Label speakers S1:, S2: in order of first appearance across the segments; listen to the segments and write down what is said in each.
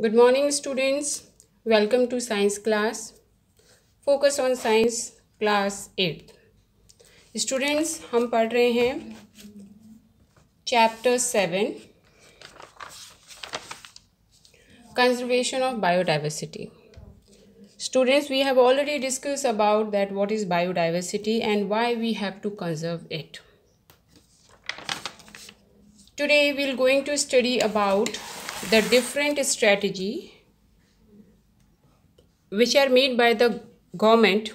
S1: Good morning, students. Welcome to science class. Focus on science class 8th. Students, हम पढ़ रहे हैं chapter 7 conservation of biodiversity. Students, we have already discussed about that what is biodiversity and why we have to conserve it. Today we are going to study about the different strategy which are made by the government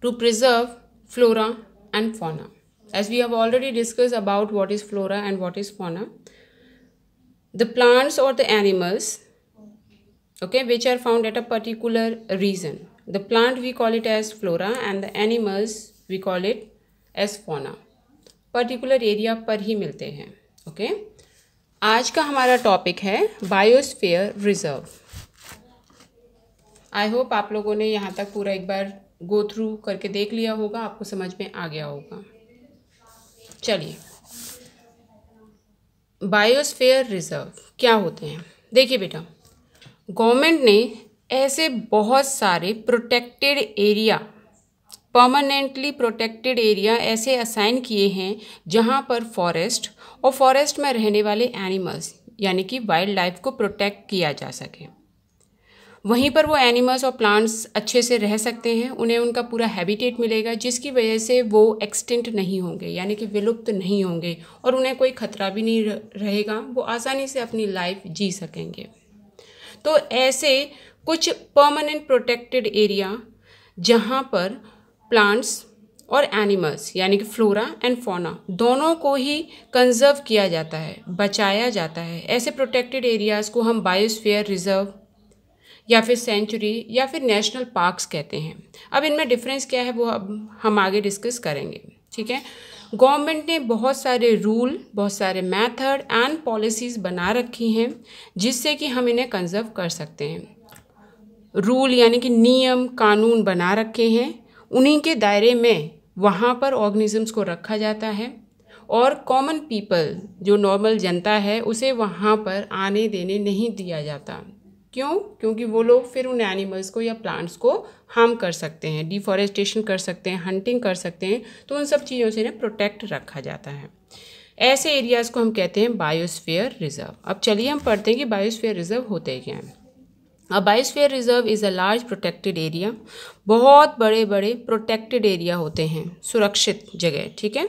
S1: to preserve flora and fauna. As we have already discussed about what is flora and what is fauna, the plants or the animals, which are found at a particular region. The plant we call it as flora and the animals we call it as fauna. Particular area पर ही मिलते हैं. Okay, आज का हमारा topic है biosphere reserve. I hope आप लोगों ने यहाँ तक पूरा एक बार गो थ्रू करके देख लिया होगा, आपको समझ में आ गया होगा. चलिए, बायोस्फीयर रिजर्व क्या होते हैं. देखिए बेटा, गवर्नमेंट ने ऐसे बहुत सारे protected area, permanently protected area ऐसे असाइन किए हैं जहाँ पर फॉरेस्ट और फॉरेस्ट में रहने वाले एनिमल्स यानी कि वाइल्ड लाइफ को प्रोटेक्ट किया जा सके. वहीं पर वो एनिमल्स और प्लांट्स अच्छे से रह सकते हैं, उन्हें उनका पूरा हैबिटेट मिलेगा जिसकी वजह से वो एक्सटिंक्ट नहीं होंगे यानी कि विलुप्त नहीं होंगे और उन्हें कोई खतरा भी नहीं रहेगा, वो आसानी से अपनी लाइफ जी सकेंगे. तो ऐसे कुछ परमानेंट प्रोटेक्टेड एरिया जहाँ पर प्लांट्स और एनिमल्स यानी कि फ्लोरा एंड फौना दोनों को ही कंजर्व किया जाता है, बचाया जाता है. ऐसे प्रोटेक्टेड एरियाज़ को हम बायोस्फीयर रिजर्व या फिर सेंचुरी या फिर नेशनल पार्क्स कहते हैं. अब इनमें डिफरेंस क्या है वो अब हम आगे डिस्कस करेंगे. ठीक है, गवर्नमेंट ने बहुत सारे रूल, बहुत सारे मेथड एंड पॉलिसीज़ बना रखी हैं जिससे कि हम इन्हें कंजर्व कर सकते हैं. रूल यानी कि नियम कानून बना रखे हैं, उन्हीं के दायरे में वहाँ पर ऑर्गेनिजम्स को रखा जाता है और कॉमन पीपल जो नॉर्मल जनता है उसे वहाँ पर आने देने नहीं दिया जाता. क्यों? क्योंकि वो लोग फिर उन एनिमल्स को या प्लांट्स को हार्म कर सकते हैं, डिफॉरेस्टेशन कर सकते हैं, हंटिंग कर सकते हैं. तो उन सब चीज़ों से इन्हें प्रोटेक्ट रखा जाता है. ऐसे एरियाज़ को हम कहते हैं बायोस्फीयर रिजर्व. अब चलिए हम पढ़ते हैं कि बायोस्फीयर रिजर्व होते क्या हैं. A biosphere reserve is a large protected area. बहुत बड़े बड़े प्रोटेक्टेड एरिया होते हैं, सुरक्षित जगह. ठीक है,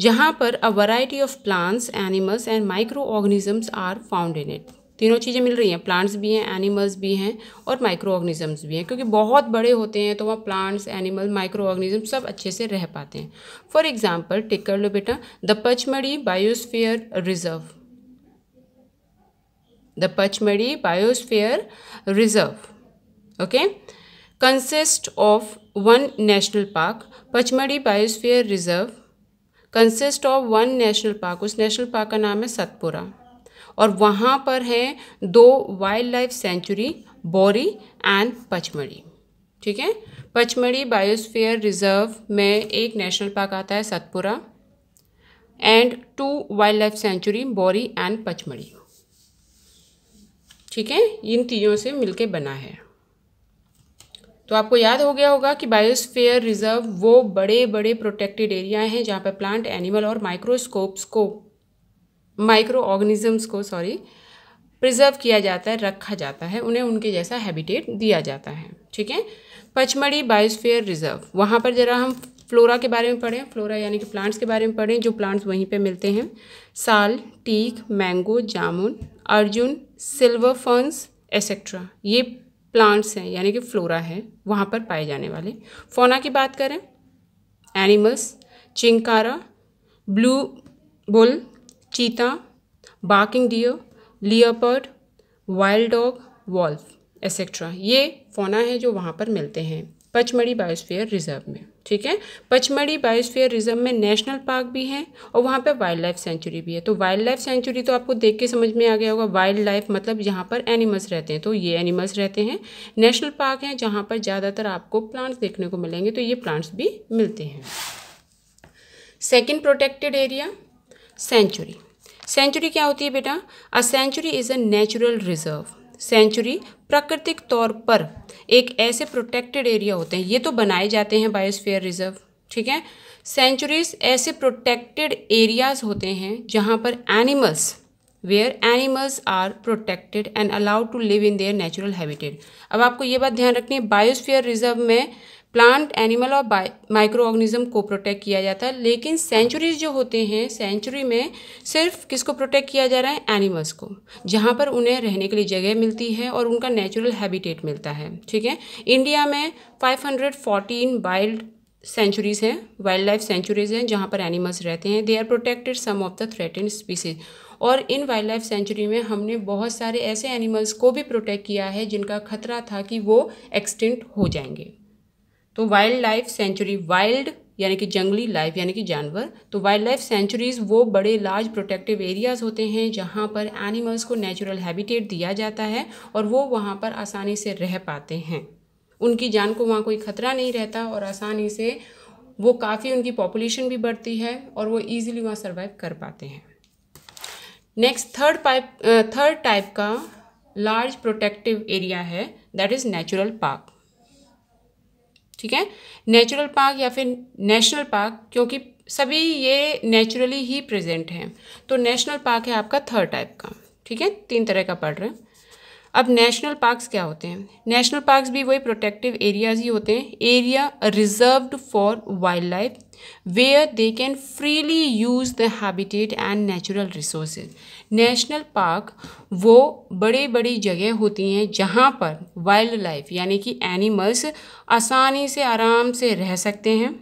S1: जहाँ पर a variety of plants, animals and micro organisms are found in it. तीनों चीज़ें मिल रही हैं, प्लांट्स भी हैं, एनिमल्स भी हैं और माइक्रो ऑर्गेनिजम्स भी हैं. क्योंकि बहुत बड़े होते हैं तो वहाँ प्लांट्स, एनिमल, माइक्रो ऑर्गेनिजम सब अच्छे से रह पाते हैं. फॉर एग्जाम्पल टिक कर लो बेटा, the Pachmarhi biosphere reserve. The Pachmadi Biosphere Reserve, consists of one national park. Pachmadi Biosphere Reserve consists of one national park. उस नेशनल पार्क का नाम है सतपुरा और वहाँ पर हैं 2 wild life sanctuary, Bori and Pachmarhi. ठीक है, पचमढ़ी बायोस्फीयर रिजर्व में एक नेशनल पार्क आता है Satpura and 2 wild life sanctuary, Bori and Pachmarhi. ठीक है, इन तीनों से मिलके बना है. तो आपको याद हो गया होगा कि बायोस्फीयर रिजर्व वो बड़े बड़े प्रोटेक्टेड एरिया हैं जहाँ पर प्लांट, एनिमल और माइक्रो ऑर्गेनिजम्स को प्रिजर्व किया जाता है, रखा जाता है, उन्हें उनके जैसा हैबिटेट दिया जाता है. ठीक है, पचमढ़ी बायोस्फीयर रिजर्व, वहाँ पर जरा हम फ्लोरा के बारे में पढ़ें. फ्लोरा यानी कि प्लांट्स के बारे में पढ़ें. जो प्लांट्स वहीं पे मिलते हैं, साल, टीक, मैंगो, जामुन, अर्जुन, सिल्वर फर्न्स एसेट्रा, ये प्लांट्स हैं यानी कि फ्लोरा है वहाँ पर पाए जाने वाले. फौना की बात करें, animals, chinkara, blue bull, cheetah, barking deer, leopard, wild dog, wolf etcetera, ये फौना है जो वहाँ पर मिलते हैं पचमढ़ी बायोस्फीयर रिजर्व में. ठीक है, पचमढ़ी बायोस्फीयर रिजर्व में नेशनल पार्क भी हैं और वहाँ पे वाइल्ड लाइफ सेंचुरी भी है. तो वाइल्ड लाइफ सेंचुरी तो आपको देख के समझ में आ गया होगा, वाइल्ड लाइफ मतलब जहाँ पर एनिमल्स रहते हैं, तो ये एनिमल्स रहते हैं. नेशनल पार्क हैं जहाँ पर ज़्यादातर आपको प्लांट्स देखने को मिलेंगे, तो ये प्लांट्स भी मिलते हैं. Second protected area sanctuary. Sanctuary क्या होती है बेटा? A sanctuary is a natural reserve. Sanctuary प्राकृतिक तौर पर एक ऐसे प्रोटेक्टेड एरिया होते हैं, ये तो बनाए जाते हैं बायोस्फीयर रिजर्व, ठीक है। सेंचुरीज ऐसे प्रोटेक्टेड एरियाज होते हैं जहाँ पर animals, where animals are protected and allowed to live in their natural habitat. अब आपको ये बात ध्यान रखनी है, बायोस्फीयर रिजर्व में प्लांट, एनिमल और माइक्रो ऑर्गेनिज्म को प्रोटेक्ट किया जाता है, लेकिन सेंचुरीज जो होते हैं, सेंचुरी में सिर्फ किसको प्रोटेक्ट किया जा रहा है? एनिमल्स को, जहाँ पर उन्हें रहने के लिए जगह मिलती है और उनका नेचुरल हैबिटेट मिलता है, ठीक है। इंडिया में 514 वाइल्ड सेंचुरीज हैं, वाइल्ड लाइफ सेंचुरीज हैं जहाँ पर एनिमल्स रहते हैं। They are protected some of the threatened species. और इन वाइल्ड लाइफ सेंचुरी में हमने बहुत सारे ऐसे एनिमल्स को भी प्रोटेक्ट किया है जिनका खतरा था कि वो एक्सटिंक्ट हो जाएंगे। तो वाइल्ड लाइफ सेंचुरी, वाइल्ड यानी कि जंगली, लाइफ यानी कि जानवर, तो वाइल्ड लाइफ सेंचुरीज वो बड़े लार्ज प्रोटेक्टिव एरियाज होते हैं जहाँ पर एनिमल्स को नेचुरल हैबिटेट दिया जाता है और वो वहाँ पर आसानी से रह पाते हैं, उनकी जान को वहाँ कोई खतरा नहीं रहता और आसानी से वो काफ़ी, उनकी पॉपुलेशन भी बढ़ती है और वो ईजिली वहाँ सर्वाइव कर पाते हैं। नेक्स्ट थर्ड टाइप का लार्ज प्रोटेक्टिव एरिया है, दैट इज़ नेचुरल पार्क, ठीक है। नेचुरल पार्क या फिर नेशनल पार्क, क्योंकि सभी ये नेचुरली ही प्रेजेंट हैं, तो नेशनल पार्क है आपका थर्ड टाइप का, ठीक है। 3 तरह का पढ़ रहे हैं। अब नेशनल पार्क्स क्या होते हैं? नेशनल पार्क्स भी वही प्रोटेक्टिव एरियाज ही होते हैं, area reserved for wildlife where they can freely use the habitat and natural resources. National park वो बड़ी बड़ी जगह होती हैं जहाँ पर वाइल्ड लाइफ यानी कि एनिमल्स आसानी से, आराम से रह सकते हैं,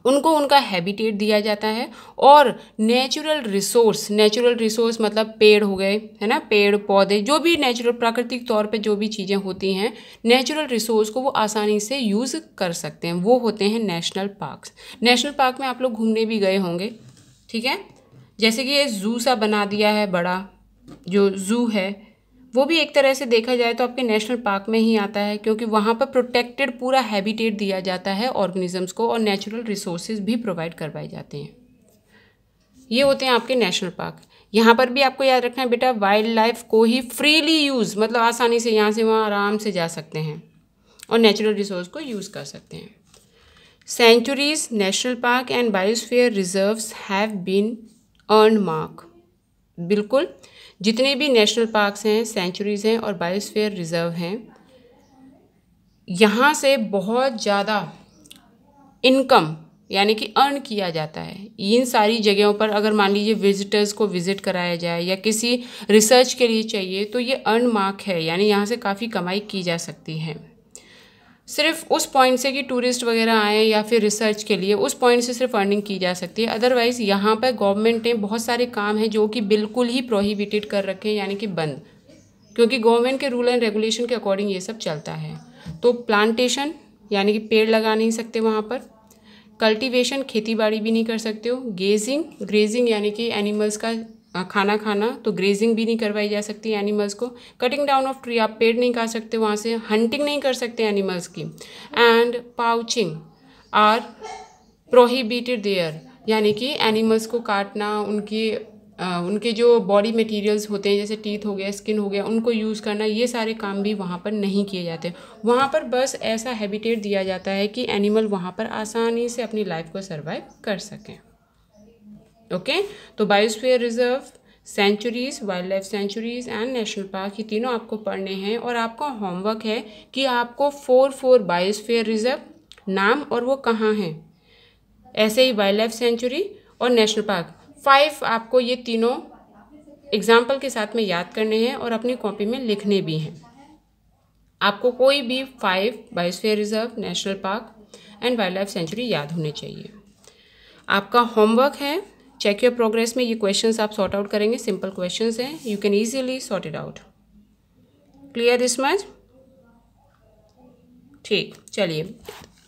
S1: उनको उनका हैबिटेट दिया जाता है और नेचुरल रिसोर्स मतलब पेड़ हो गए, है ना, पेड़ पौधे, जो भी नेचुरल प्राकृतिक तौर पे जो भी चीज़ें होती हैं, नेचुरल रिसोर्स को वो आसानी से यूज़ कर सकते हैं, वो होते हैं नेशनल पार्क्स। नेशनल पार्क में आप लोग घूमने भी गए होंगे, ठीक है। जैसे कि ये जू सा बना दिया है, बड़ा जो जू है वो भी एक तरह से देखा जाए तो आपके नेशनल पार्क में ही आता है, क्योंकि वहाँ पर प्रोटेक्टेड पूरा हैबिटेट दिया जाता है ऑर्गेनिजम्स को और नेचुरल रिसोर्सेज भी प्रोवाइड करवाए जाते हैं। ये होते हैं आपके नेशनल पार्क। यहाँ पर भी आपको याद रखना है बेटा, वाइल्ड लाइफ को ही फ्रीली यूज़, मतलब आसानी से यहाँ से वहाँ आराम से जा सकते हैं और नेचुरल रिसोर्स को यूज़ कर सकते हैं। Sanctuaries, national park and biosphere reserves have been earmarked. बिल्कुल, जितने भी नेशनल पार्क्स हैं, सेंचुरीज़ हैं और बायोस्फीयर रिजर्व हैं, यहाँ से बहुत ज़्यादा इनकम यानी कि अर्न किया जाता है। इन सारी जगहों पर अगर मान लीजिए विजिटर्स को विज़िट कराया जाए या किसी रिसर्च के लिए चाहिए तो ये अर्न मार्क है, यानी यहाँ से काफ़ी कमाई की जा सकती है। सिर्फ उस पॉइंट से कि टूरिस्ट वगैरह आए या फिर रिसर्च के लिए, उस पॉइंट से सिर्फ अर्निंग की जा सकती है। अदरवाइज़ यहाँ पर गवर्नमेंट ने बहुत सारे काम हैं जो कि बिल्कुल ही प्रोहिबिटेड कर रखे हैं, यानी कि बंद, क्योंकि गवर्नमेंट के रूल एंड रेगुलेशन के अकॉर्डिंग ये सब चलता है। तो प्लांटेशन यानी कि पेड़ लगा नहीं सकते वहाँ पर, कल्टीवेशन खेती बाड़ी भी नहीं कर सकते हो, ग्रेजिंग यानी कि एनिमल्स का खाना खाना, तो ग्रेजिंग भी नहीं करवाई जा सकती एनिमल्स को। कटिंग डाउन ऑफ ट्री, आप पेड़ नहीं काट सकते वहाँ से, हंटिंग नहीं कर सकते एनिमल्स की, and poaching are prohibited there, यानी कि एनिमल्स को काटना, उनके जो बॉडी मटेरियल्स होते हैं जैसे टीथ हो गया, स्किन हो गया, उनको यूज़ करना, ये सारे काम भी वहाँ पर नहीं किए जाते। वहाँ पर बस ऐसा हैबिटेट दिया जाता है कि एनिमल वहाँ पर आसानी से अपनी लाइफ को सर्वाइव कर सकें। ओके, तो biosphere reserve, sanctuaries, wildlife sanctuaries and national park, ये तीनों आपको पढ़ने हैं और आपका होमवर्क है कि आपको 4 बायोस्फीयर रिजर्व नाम और वो कहाँ हैं, ऐसे ही वाइल्ड लाइफ सेंचुरी और नेशनल पार्क 5 आपको ये तीनों एग्जाम्पल के साथ में याद करने हैं और अपनी कॉपी में लिखने भी हैं। आपको कोई भी 5 biosphere reserve, national park and wild life century याद होने चाहिए। आपका होमवर्क है, चेक योर प्रोग्रेस में ये क्वेश्चंस आप सॉर्ट आउट करेंगे, सिंपल क्वेश्चंस हैं, you can easily sort it out. Clear this much? ठीक, चलिए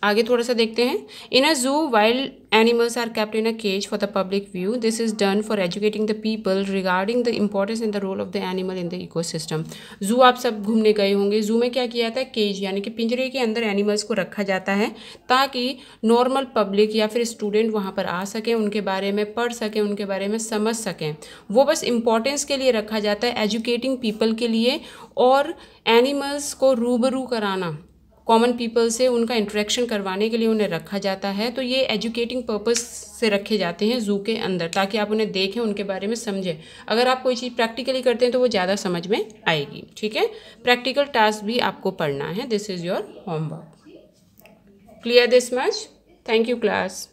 S1: आगे थोड़ा सा देखते हैं। In a zoo wild animals are kept in a cage for the public view. This is done for educating the people regarding the importance in the role of the animal in the ecosystem. Zoo आप सब घूमने गए होंगे। जू में क्या किया जाता है, केज यानी कि पिंजरे के अंदर एनिमल्स को रखा जाता है ताकि नॉर्मल पब्लिक या फिर स्टूडेंट वहाँ पर आ सकें, उनके बारे में पढ़ सकें, उनके बारे में समझ सकें। वो बस इम्पोर्टेंस के लिए रखा जाता है, एजुकेटिंग पीपल के लिए, और एनिमल्स को रूबरू कराना, कॉमन पीपल से उनका इंटरेक्शन करवाने के लिए उन्हें रखा जाता है। तो ये एजुकेटिंग पर्पस से रखे जाते हैं ज़ू के अंदर, ताकि आप उन्हें देखें, उनके बारे में समझें। अगर आप कोई चीज़ प्रैक्टिकली करते हैं तो वो ज़्यादा समझ में आएगी। ठीक है, प्रैक्टिकल टास्क भी आपको पढ़ना है। This is your homework. Clear this much? Thank you class.